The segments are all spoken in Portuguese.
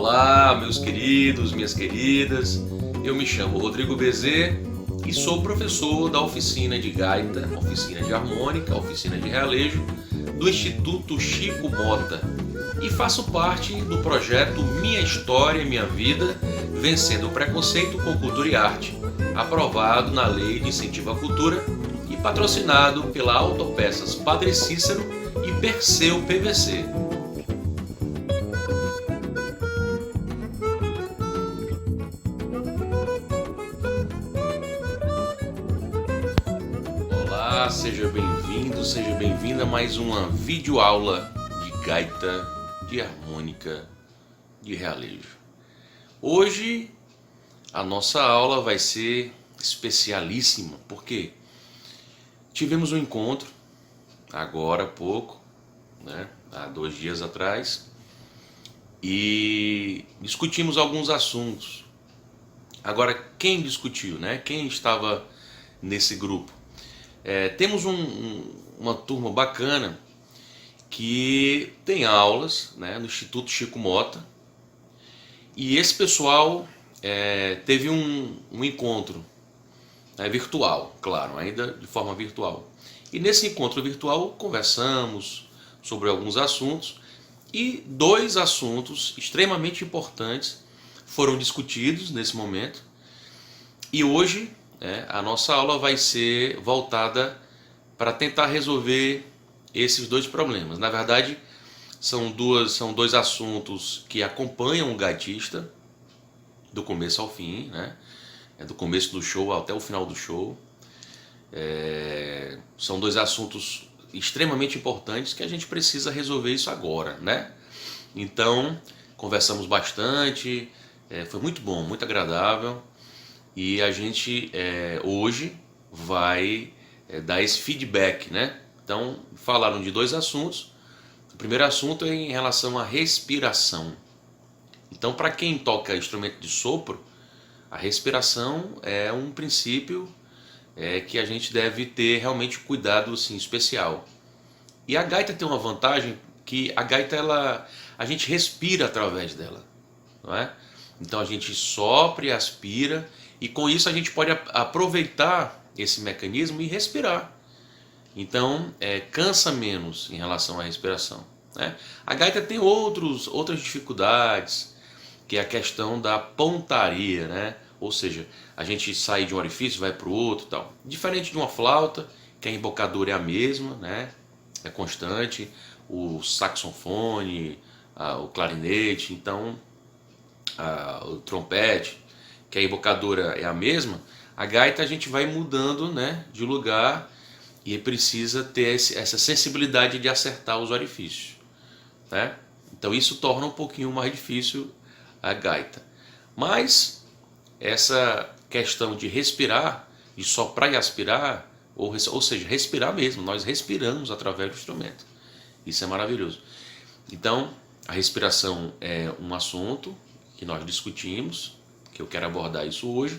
Olá, meus queridos, minhas queridas. Eu me chamo Rodrigo Bezerra e sou professor da oficina de gaita, oficina de harmônica, oficina de realejo do Instituto Chico Mota e faço parte do projeto Minha História, Minha Vida, Vencendo o Preconceito com Cultura e Arte, aprovado na Lei de Incentivo à Cultura e patrocinado pela Autopeças Padre Cícero e Perseu PVC. Olá, seja bem-vindo, seja bem-vinda a mais uma videoaula de gaita, de harmônica, de realejo. Hoje a nossa aula vai ser especialíssima, porque tivemos um encontro agora há pouco, há 2 dias atrás, e discutimos alguns assuntos. Agora, quem discutiu, Quem estava nesse grupo? Temos uma turma bacana que tem aulas no Instituto Chico Mota, e esse pessoal teve um encontro virtual, claro, ainda de forma virtual. E nesse encontro virtual conversamos sobre alguns assuntos e 2 assuntos extremamente importantes foram discutidos nesse momento. E hoje a nossa aula vai ser voltada para tentar resolver esses 2 problemas. Na verdade, são dois assuntos que acompanham o gaitista do começo ao fim, do começo do show até o final do show. São 2 assuntos extremamente importantes que a gente precisa resolver isso agora, Então, conversamos bastante, foi muito bom, muito agradável, e a gente hoje vai dar esse feedback, Então, falaram de 2 assuntos. O primeiro assunto é em relação à respiração. Então, para quem toca instrumento de sopro, a respiração é um princípio que a gente deve ter realmente cuidado assim, especial. E a gaita tem uma vantagem que a gaita a gente respira através dela, não é? Então a gente sopra e aspira, e com isso a gente pode aproveitar esse mecanismo e respirar. Então cansa menos em relação à respiração. A gaita tem outras dificuldades, que é a questão da pontaria, Ou seja, a gente sai de um orifício, vai para o outro e tal. Diferente de uma flauta, que a embocadura é a mesma, é constante, o saxofone, o clarinete, então o trompete, que a embocadura é a mesma. A gaita a gente vai mudando de lugar e precisa ter essa sensibilidade de acertar os orifícios. Então isso torna um pouquinho mais difícil a gaita. Mas essa questão de respirar, de soprar e aspirar, ou seja, respirar mesmo, nós respiramos através do instrumento. Isso é maravilhoso. Então, a respiração é um assunto que nós discutimos, que eu quero abordar isso hoje.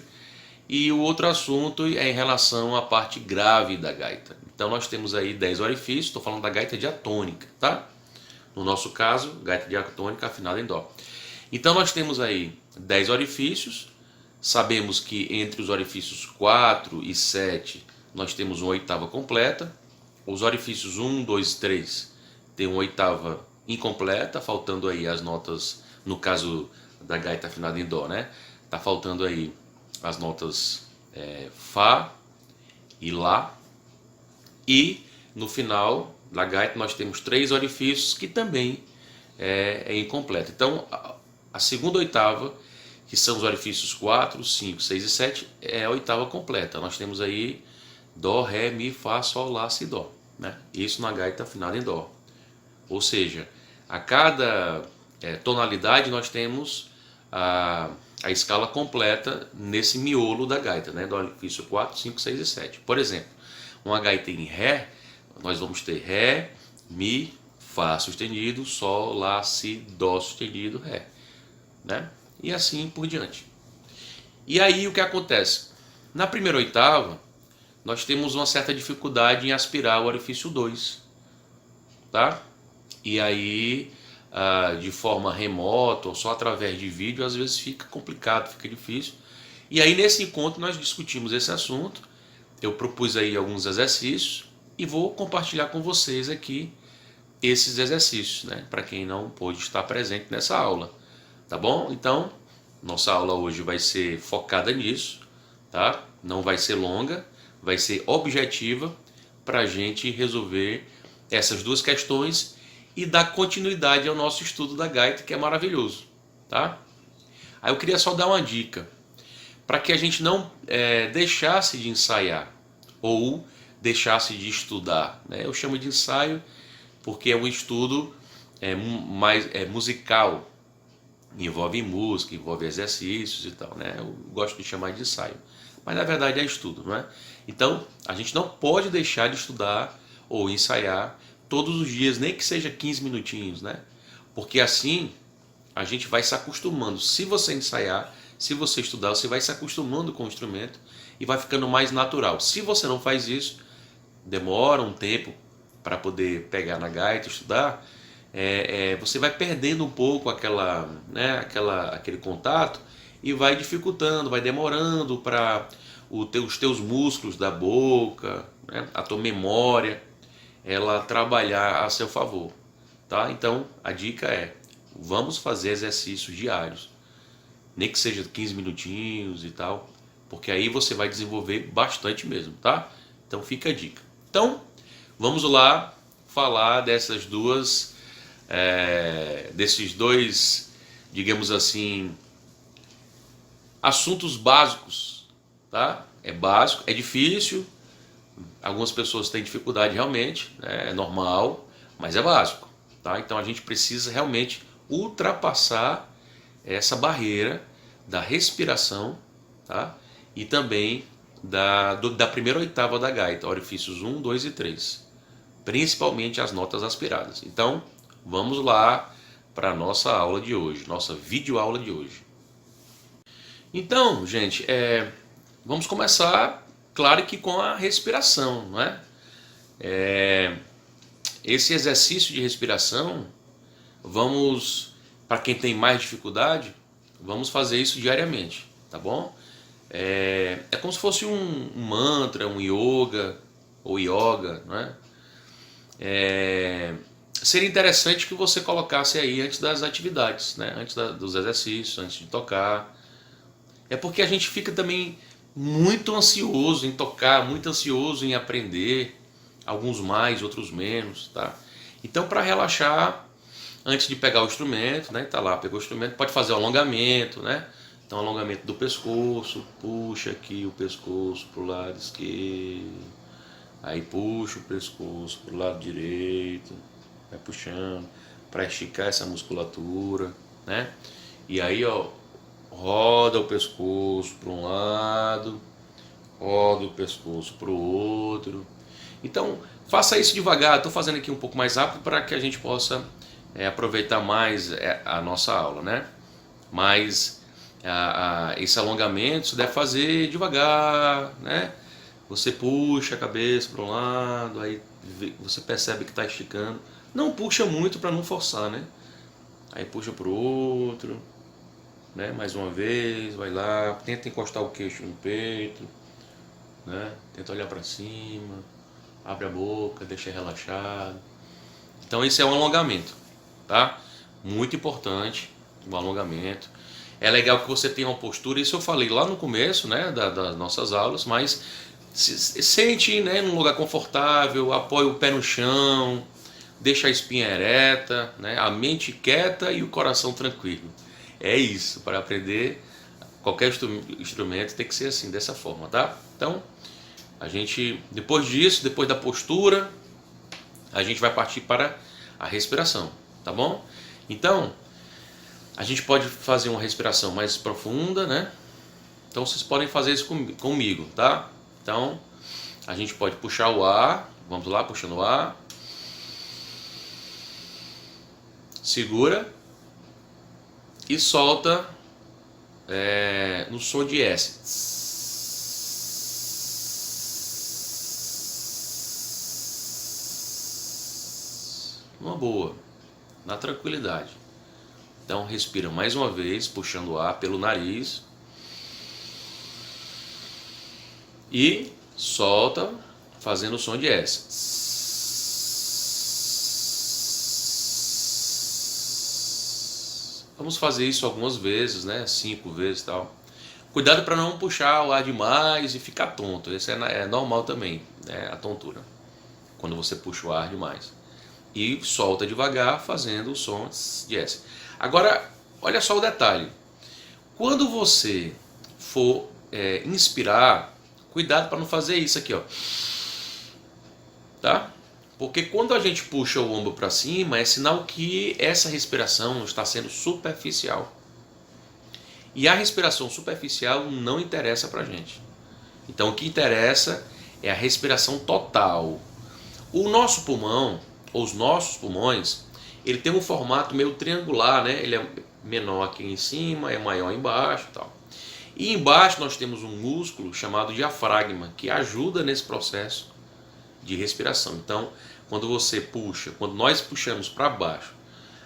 E o outro assunto é em relação à parte grave da gaita. Então nós temos aí 10 orifícios, estou falando da gaita diatônica, No nosso caso, gaita diatônica afinada em dó. Então nós temos aí 10 orifícios. Sabemos que entre os orifícios 4 e 7 nós temos uma oitava completa. Os orifícios 1, 2 e 3 tem uma oitava incompleta, faltando aí as notas, no caso da gaita afinada em dó, Tá faltando aí as notas Fá e Lá. E no final da gaita nós temos 3 orifícios que também é incompleta. Então a segunda oitava, que são os orifícios 4, 5, 6 e 7, é a oitava completa. Nós temos aí Dó, Ré, Mi, Fá, Sol, Lá, Si, Dó. Isso na gaita afinada em Dó. Ou seja, a cada tonalidade nós temos a escala completa nesse miolo da gaita, do orifício 4, 5, 6 e 7. Por exemplo, uma gaita em Ré, nós vamos ter Ré, Mi, Fá sustenido, Sol, Lá, Si, Dó sustenido, Ré. E assim por diante. E aí o que acontece? Na primeira oitava, nós temos uma certa dificuldade em aspirar o orifício 2. E aí de forma remota ou só através de vídeo, às vezes fica complicado, fica difícil. E aí nesse encontro nós discutimos esse assunto, eu propus aí alguns exercícios e vou compartilhar com vocês aqui esses exercícios, né? Para quem não pôde estar presente nessa aula, tá bom? Então, nossa aula hoje vai ser focada nisso, tá? Não vai ser longa, vai ser objetiva para a gente resolver essas duas questões e dar continuidade ao nosso estudo da gaita, que é maravilhoso, tá? Aí eu queria só dar uma dica para que a gente não deixasse de ensaiar ou deixasse de estudar, né? Eu chamo de ensaio porque é um estudo mais musical, envolve música, envolve exercícios e tal, né? Eu gosto de chamar de ensaio, mas na verdade é estudo, não é? Então a gente não pode deixar de estudar ou ensaiar todos os dias, nem que seja 15 minutinhos, né? Porque assim a gente vai se acostumando. Se você ensaiar, se você estudar, você vai se acostumando com o instrumento e vai ficando mais natural. Se você não faz isso, demora um tempo para poder pegar na gaita e estudar, você vai perdendo um pouco aquele contato e vai dificultando, vai demorando para os teus músculos da boca, né, a tua memória, ela trabalhar a seu favor, tá? Então a dica é: vamos fazer exercícios diários, nem que seja 15 minutinhos e tal, porque aí você vai desenvolver bastante mesmo, tá? Então fica a dica. Então vamos lá falar desses dois, digamos assim, assuntos básicos, tá? É básico, é difícil, algumas pessoas têm dificuldade realmente, né? É normal, mas é básico, tá? Então a gente precisa realmente ultrapassar essa barreira da respiração, tá? E também da primeira oitava da gaita, orifícios 1, 2 e 3, principalmente as notas aspiradas. Então vamos lá para a nossa aula de hoje, nossa videoaula de hoje. Então, gente, vamos começar, claro que com a respiração, não é? Esse exercício de respiração, para quem tem mais dificuldade, vamos fazer isso diariamente, tá bom? É como se fosse um mantra, um yoga ou yoga, não é? Seria interessante que você colocasse aí antes das atividades, né? Antes dos exercícios, antes de tocar. É porque a gente fica também muito ansioso em tocar, muito ansioso em aprender, alguns mais, outros menos, tá? Então, para relaxar, antes de pegar o instrumento, né? Tá lá, pegou o instrumento, pode fazer o alongamento, né? Então, alongamento do pescoço, puxa aqui o pescoço pro lado esquerdo, aí puxa o pescoço pro lado direito, vai puxando para esticar essa musculatura, né? E aí, ó, roda o pescoço para um lado, roda o pescoço para o outro. Então, faça isso devagar. Estou fazendo aqui um pouco mais rápido para que a gente possa aproveitar mais a nossa aula, né? Mas esse alongamento você deve fazer devagar, né? Você puxa a cabeça para um lado, aí você percebe que está esticando. Não puxa muito para não forçar, né? Aí puxa para o outro, né? Mais uma vez, vai lá, tenta encostar o queixo no peito, né? Tenta olhar para cima, abre a boca, deixa relaxado. Então esse é um alongamento, tá? Muito importante o alongamento. É legal que você tenha uma postura, isso eu falei lá no começo, né, das nossas aulas, mas sente, né, num lugar confortável, apoia o pé no chão, deixa a espinha ereta, né, a mente quieta e o coração tranquilo. É isso, para aprender qualquer instrumento tem que ser assim, dessa forma, tá? Então, a gente, depois disso, depois da postura, a gente vai partir para a respiração, tá bom? Então, a gente pode fazer uma respiração mais profunda, né? Então, vocês podem fazer isso comigo, tá? Então, a gente pode puxar o ar, vamos lá, puxando o ar. Segura e solta no som de S. Uma boa. na tranquilidade. Então respira mais uma vez, puxando o ar pelo nariz. E solta, fazendo o som de S. Vamos fazer isso algumas vezes, né? 5 vezes e tal. Cuidado para não puxar o ar demais e ficar tonto. Isso é normal também, né? A tontura. Quando você puxa o ar demais. E solta devagar, fazendo o som de S. Agora, olha só o detalhe. Quando você for inspirar, cuidado para não fazer isso aqui, ó. Tá? Porque quando a gente puxa o ombro para cima, é sinal que essa respiração está sendo superficial. E a respiração superficial não interessa para a gente. Então o que interessa é a respiração total. O nosso pulmão, ou os nossos pulmões, ele tem um formato meio triangular, né? Ele é menor aqui em cima, é maior embaixo e tal. E embaixo nós temos um músculo chamado diafragma, que ajuda nesse processo de respiração. Então, quando você puxa, quando nós puxamos para baixo,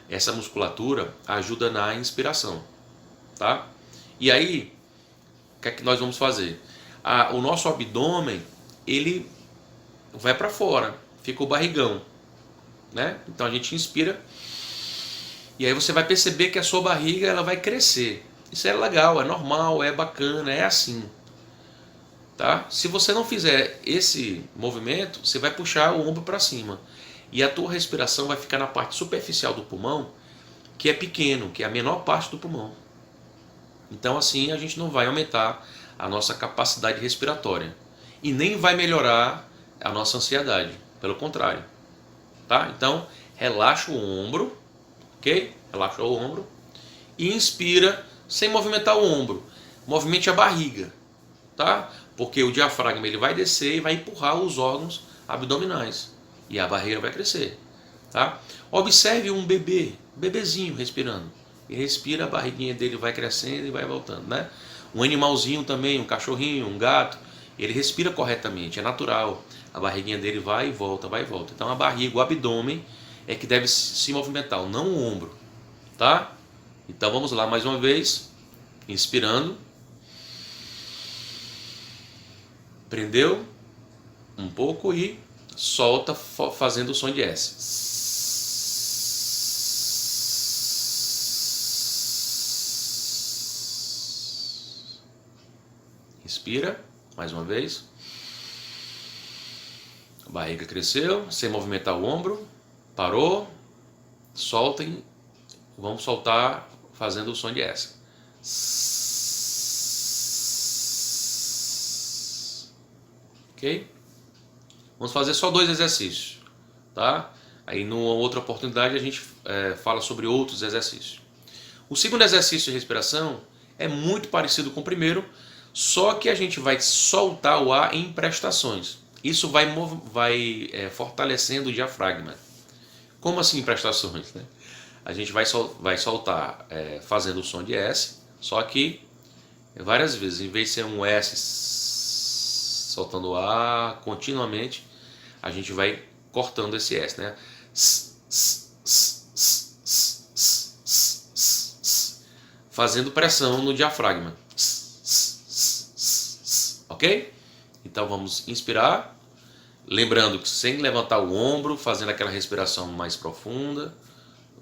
essa musculatura ajuda na inspiração, tá? E aí, o que é que nós vamos fazer? O nosso abdômen, ele vai para fora, fica o barrigão, né? Então a gente inspira e aí você vai perceber que a sua barriga ela vai crescer. Isso é legal, é normal, é bacana, é assim. Tá? Se você não fizer esse movimento, você vai puxar o ombro para cima. E a tua respiração vai ficar na parte superficial do pulmão, que é pequeno, que é a menor parte do pulmão. Então assim a gente não vai aumentar a nossa capacidade respiratória. E nem vai melhorar a nossa ansiedade. Pelo contrário. Tá? Então relaxa o ombro, ok? Relaxa o ombro. E inspira sem movimentar o ombro. Movimente a barriga. Tá? Porque o diafragma ele vai descer e vai empurrar os órgãos abdominais e a barriga vai crescer, tá? Observe um bebezinho respirando. Ele respira, a barriguinha dele vai crescendo e vai voltando, né? Um animalzinho também, um cachorrinho, um gato, ele respira corretamente, é natural. A barriguinha dele vai e volta, vai e volta. Então a barriga, o abdômen é que deve se movimentar, não o ombro, tá? Então vamos lá mais uma vez, inspirando. Prendeu um pouco e solta fazendo o som de S. Inspira, mais uma vez. A barriga cresceu, sem movimentar o ombro. Parou. Soltem. Vamos soltar fazendo o som de S. Ok? Vamos fazer só 2 exercícios, tá? Aí numa outra oportunidade a gente fala sobre outros exercícios. O segundo exercício de respiração é muito parecido com o primeiro, só que a gente vai soltar o ar em prestações. Isso vai fortalecendo o diafragma. Como assim em prestações, né? A gente vai soltar fazendo o som de S, só que várias vezes, em vez de ser um S soltando o ar continuamente, a gente vai cortando esse S, né? Fazendo pressão no diafragma. Ok? Então vamos inspirar, lembrando que sem levantar o ombro, fazendo aquela respiração mais profunda.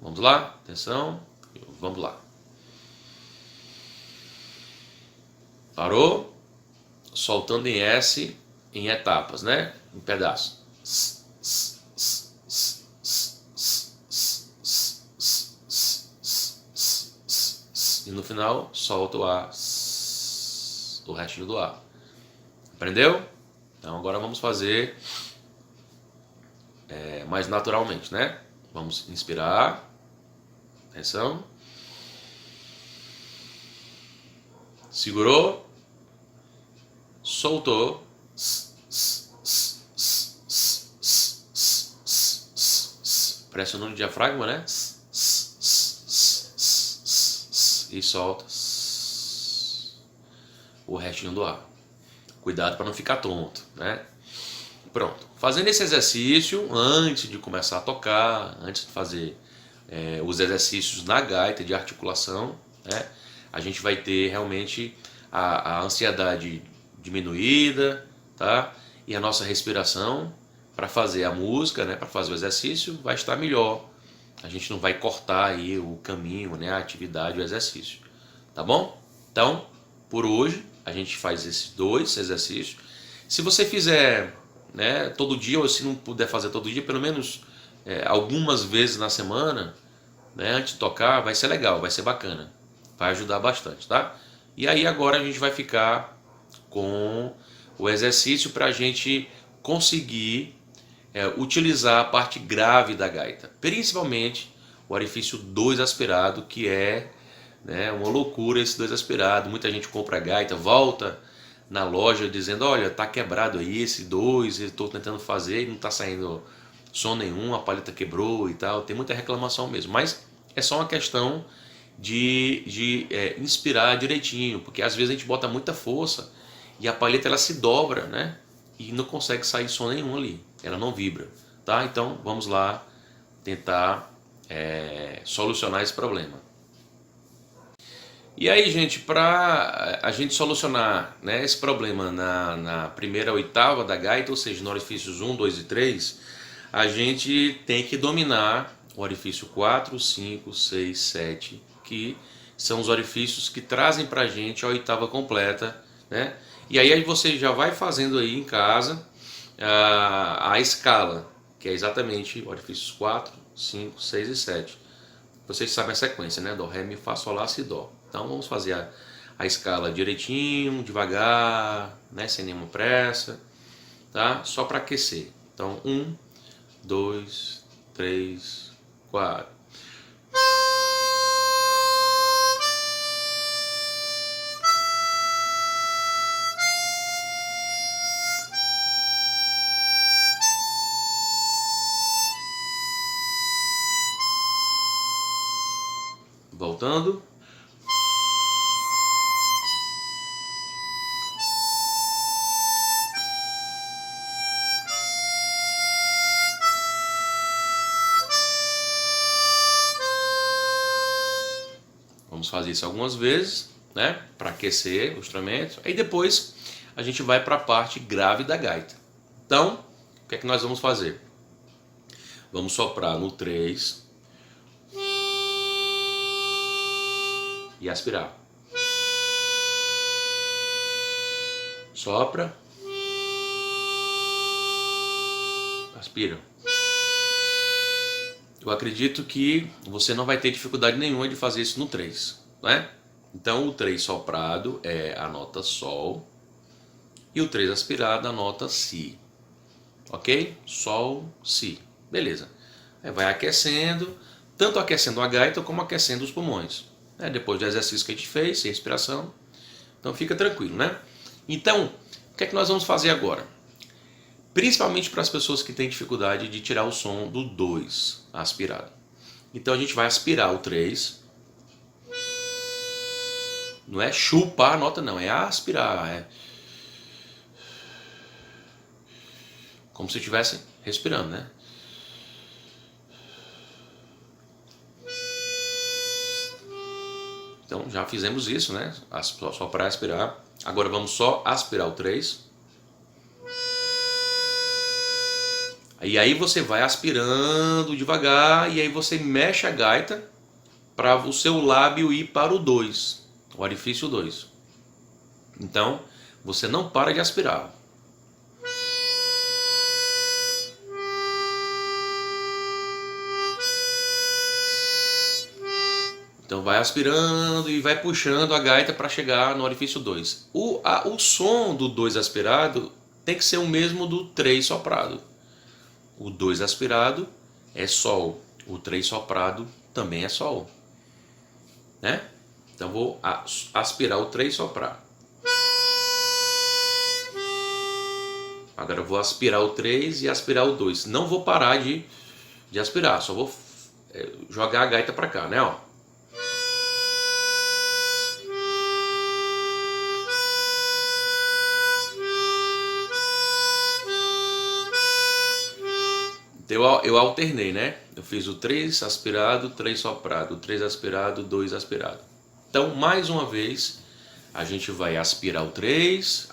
Vamos lá, atenção, vamos lá. Parou? Soltando em S em etapas, né? Em pedaços. E no final solta o ar, o restinho do ar. Aprendeu? Então agora vamos fazer mais naturalmente, né? Vamos inspirar. Atenção. Segurou. Soltou. Pressionou no diafragma, né? E solta o restinho do ar. Cuidado para não ficar tonto, né? Pronto. Fazendo esse exercício antes de começar a tocar, antes de fazer os exercícios na gaita de articulação, né? A gente vai ter realmente a ansiedade diminuída, tá? E a nossa respiração para fazer a música, né? Para fazer o exercício vai estar melhor. A gente não vai cortar aí o caminho, né? A atividade, o exercício, tá bom? Então, por hoje a gente faz esses 2 exercícios. Se você fizer, né, todo dia, ou se não puder fazer todo dia, pelo menos algumas vezes na semana, né, antes de tocar, vai ser legal, vai ser bacana, vai ajudar bastante, tá? E aí agora a gente vai ficar com o exercício para a gente conseguir utilizar a parte grave da gaita, principalmente o orifício 2 aspirado, que é, né, uma loucura esse 2 aspirado. Muita gente compra a gaita, volta na loja dizendo, olha, tá quebrado aí esse 2, eu estou tentando fazer e não está saindo som nenhum, a palheta quebrou e tal. Tem muita reclamação mesmo, mas é só uma questão de inspirar direitinho, porque às vezes a gente bota muita força e a palheta ela se dobra, né? E não consegue sair som nenhum ali, ela não vibra, tá? Então vamos lá tentar solucionar esse problema. E aí, gente, para a gente solucionar, né, esse problema na primeira oitava da gaita, ou seja, no orifícios 1, 2 e 3, a gente tem que dominar o orifício 4, 5, 6, 7, que são os orifícios que trazem para a gente a oitava completa, né? E aí você já vai fazendo aí em casa a escala, que é exatamente orifícios 4, 5, 6 e 7. Vocês sabem a sequência, né? Dó, Ré, Mi, Fá, Sol, Lá, Si, Dó. Então vamos fazer a escala direitinho, devagar, né? Sem nenhuma pressa, tá? Só para aquecer. Então 1, 2, 3, 4. Voltando. Vamos fazer isso algumas vezes, né? Para aquecer o instrumento. Aí depois a gente vai para a parte grave da gaita. Então, o que é que nós vamos fazer? Vamos soprar no 3 e aspirar. Sopra, aspira. Eu acredito que você não vai ter dificuldade nenhuma de fazer isso no 3, né? Então o 3 soprado é a nota Sol e o 3 aspirado a nota Si. Ok? Sol, Si. Beleza. Aí vai aquecendo, tanto aquecendo a gaita como aquecendo os pulmões. Depois do exercício que a gente fez, sem respiração. Então fica tranquilo, né? Então, o que é que nós vamos fazer agora? Principalmente para as pessoas que têm dificuldade de tirar o som do 2 aspirado. Então a gente vai aspirar o 3. Não é chupar a nota não, é aspirar. É como se estivesse respirando, né? Então já fizemos isso, né? Só para aspirar. Agora vamos só aspirar o 3. E aí você vai aspirando devagar e aí você mexe a gaita para o seu lábio ir para o 2, o orifício 2. Então você não para de aspirar. Então vai aspirando e vai puxando a gaita para chegar no orifício 2. O som do 2 aspirado tem que ser o mesmo do 3 soprado. O 2 aspirado é Sol, o 3 soprado também é Sol, né? Então vou aspirar o 3 soprar. Agora eu vou aspirar o 3 e aspirar o 2. Não vou parar de aspirar, só vou jogar a gaita para cá, né? Ó. Eu alternei, né? Eu fiz o 3 aspirado, 3 soprado, 3 aspirado, 2 aspirado. Então, mais uma vez, a gente vai aspirar o 3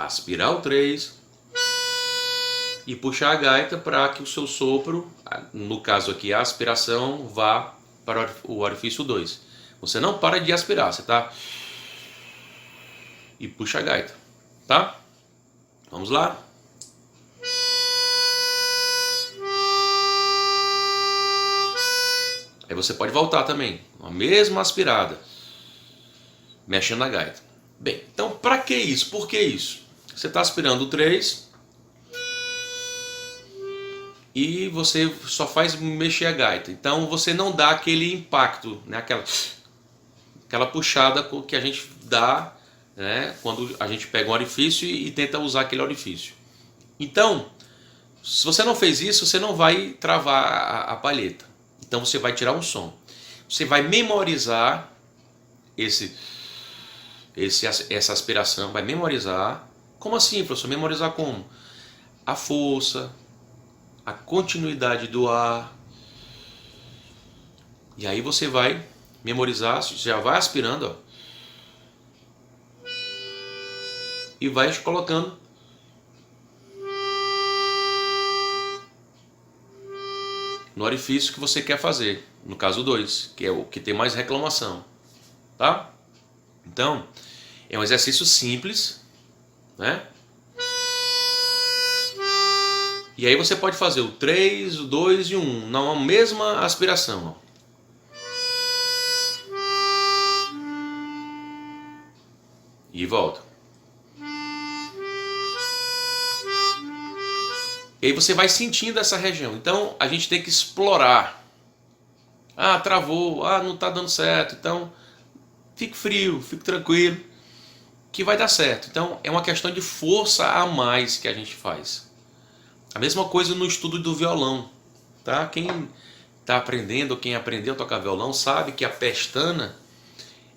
e puxar a gaita para que o seu sopro, no caso aqui a aspiração, vá para o orifício 2. Você não para de aspirar, você tá? E puxa a gaita, tá? Vamos lá. Aí você pode voltar também, a mesma aspirada, mexendo na gaita. Bem, então para que isso? Por que isso? Você está aspirando o 3 e você só faz mexer a gaita. Então você não dá aquele impacto, né? Aquela puxada que a gente dá, né? Quando a gente pega um orifício e tenta usar aquele orifício. Então, se você não fez isso, você não vai travar a palheta. Então você vai tirar um som. Você vai memorizar essa aspiração, vai memorizar. Como assim, professor? Memorizar como? A força, a continuidade do ar. E aí você vai memorizar, já vai aspirando, ó, e vai colocando no orifício que você quer fazer, no caso 2, que é o que tem mais reclamação, tá? Então, é um exercício simples, né? E aí você pode fazer o 3, o 2 e o 1 na mesma aspiração, ó. E volta. E aí você vai sentindo essa região. Então a gente tem que explorar. Ah, travou. Ah, não está dando certo. Então fique frio, fique tranquilo, que vai dar certo. Então é uma questão de força a mais que a gente faz. A mesma coisa no estudo do violão, tá? Quem está aprendendo, quem aprendeu a tocar violão, sabe que a pestana,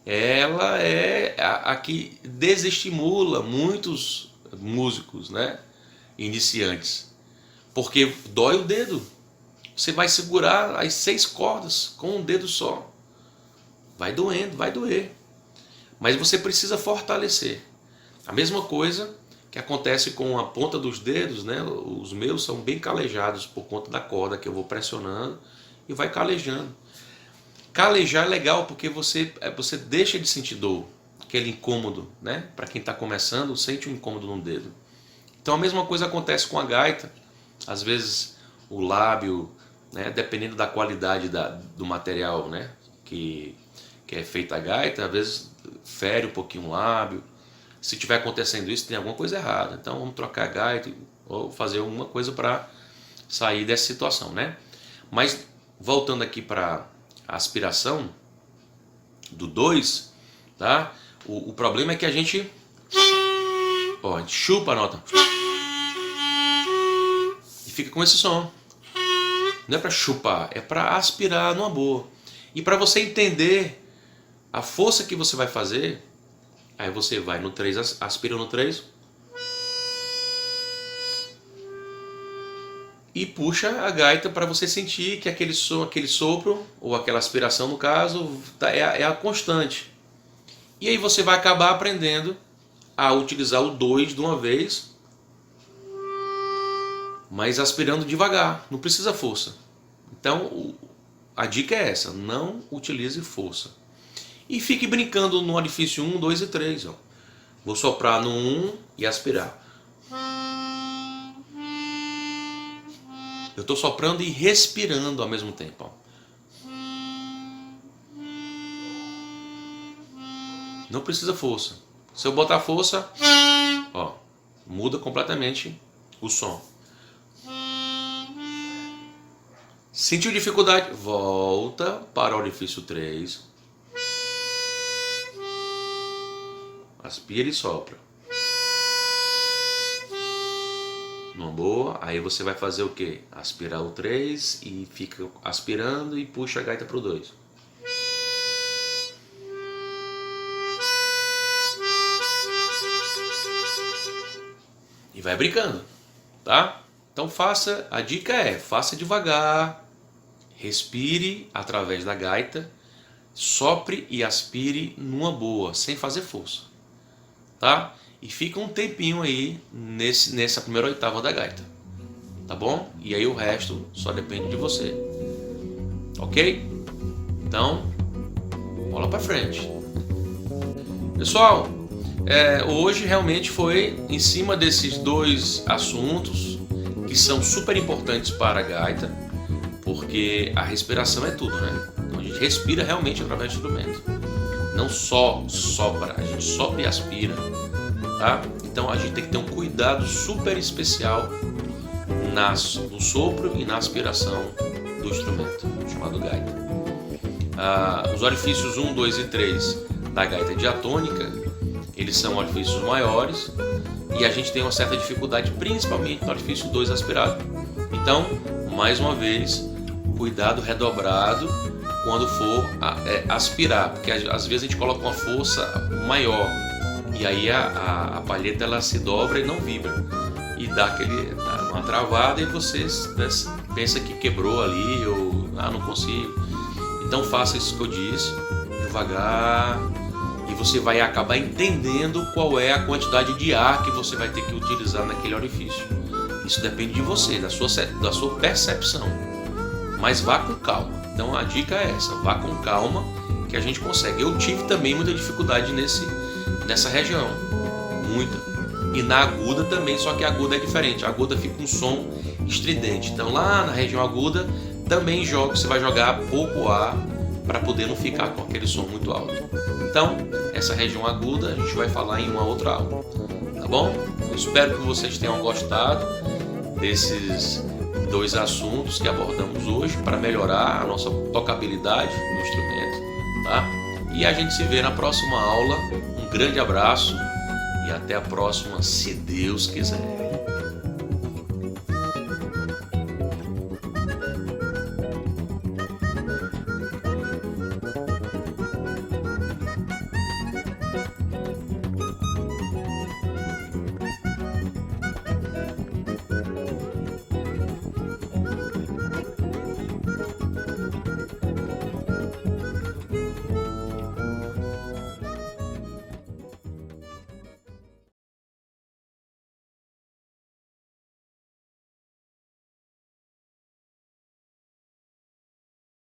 ela é a que desestimula muitos músicos, né? Iniciantes. Porque dói o dedo. Você vai segurar as 6 cordas com um dedo só. Vai doendo, vai doer. Mas você precisa fortalecer. A mesma coisa que acontece com a ponta dos dedos, né? Os meus são bem calejados por conta da corda que eu vou pressionando e vai calejando. Calejar é legal porque você deixa de sentir dor, aquele incômodo, né? Para quem está começando, sente um incômodo no dedo. Então a mesma coisa acontece com a gaita. Às vezes o lábio, né, dependendo da qualidade do material, né, que é feita a gaita, às vezes fere um pouquinho o lábio. Se estiver acontecendo isso, tem alguma coisa errada. Então vamos trocar a gaita ou fazer alguma coisa para sair dessa situação, né? Mas voltando aqui para a aspiração do 2, tá? O problema é que a gente chupa a nota e fica com esse som. Não é para chupar, é para aspirar numa boa. E para você entender a força que você vai fazer, aí você vai no 3, aspira no 3 e puxa a gaita para você sentir que aquele som, aquele sopro, ou aquela aspiração no caso, é a constante. E aí você vai acabar aprendendo a utilizar o 2 de uma vez, mas aspirando devagar, não precisa força. Então a dica é essa, não utilize força. E fique brincando no orifício 1, 2 e 3. Ó. Vou soprar no 1 e aspirar. Eu estou soprando e respirando ao mesmo tempo. Ó. Não precisa força. Se eu botar força, ó, muda completamente o som. Sentiu dificuldade? Volta para o orifício 3. Aspira e sopra. Numa boa, aí você vai fazer o que? Aspirar o 3 e fica aspirando e puxa a gaita para o 2. E vai brincando, tá? Então a dica é, faça devagar, respire através da gaita, sopre e aspire numa boa, sem fazer força, tá? E fica um tempinho aí nessa primeira oitava da gaita, tá bom? E aí o resto só depende de você, ok? Então, bola pra frente. Pessoal, hoje realmente foi em cima desses dois assuntos que são super importantes para a gaita, porque a respiração é tudo, né? Então a gente respira realmente através do instrumento, não só sopra, a gente sopra e aspira, tá? Então a gente tem que ter um cuidado super especial no sopro e na aspiração do instrumento, chamado gaita. Os orifícios 1, 2 e 3 da gaita diatônica, eles são orifícios maiores e a gente tem uma certa dificuldade, principalmente no orifício 2 aspirado. Então, mais uma vez, cuidado redobrado quando for aspirar, porque às vezes a gente coloca uma força maior e aí a palheta ela se dobra e não vibra e dá uma travada e você pensa que quebrou ali ou não consigo. Então faça isso que eu disse, devagar, e você vai acabar entendendo qual é a quantidade de ar que você vai ter que utilizar naquele orifício. Isso depende de você, da sua percepção, mas vá com calma. Então a dica é essa, vá com calma que a gente consegue. Eu tive também muita dificuldade nessa região, muita. E na aguda também, só que a aguda é diferente, a aguda fica um som estridente. Então lá na região aguda também você vai jogar pouco ar para poder não ficar com aquele som muito alto. Então, essa região aguda a gente vai falar em uma outra aula, tá bom? Eu espero que vocês tenham gostado desses dois assuntos que abordamos hoje para melhorar a nossa tocabilidade no instrumento, tá? E a gente se vê na próxima aula. Um grande abraço e até a próxima, se Deus quiser.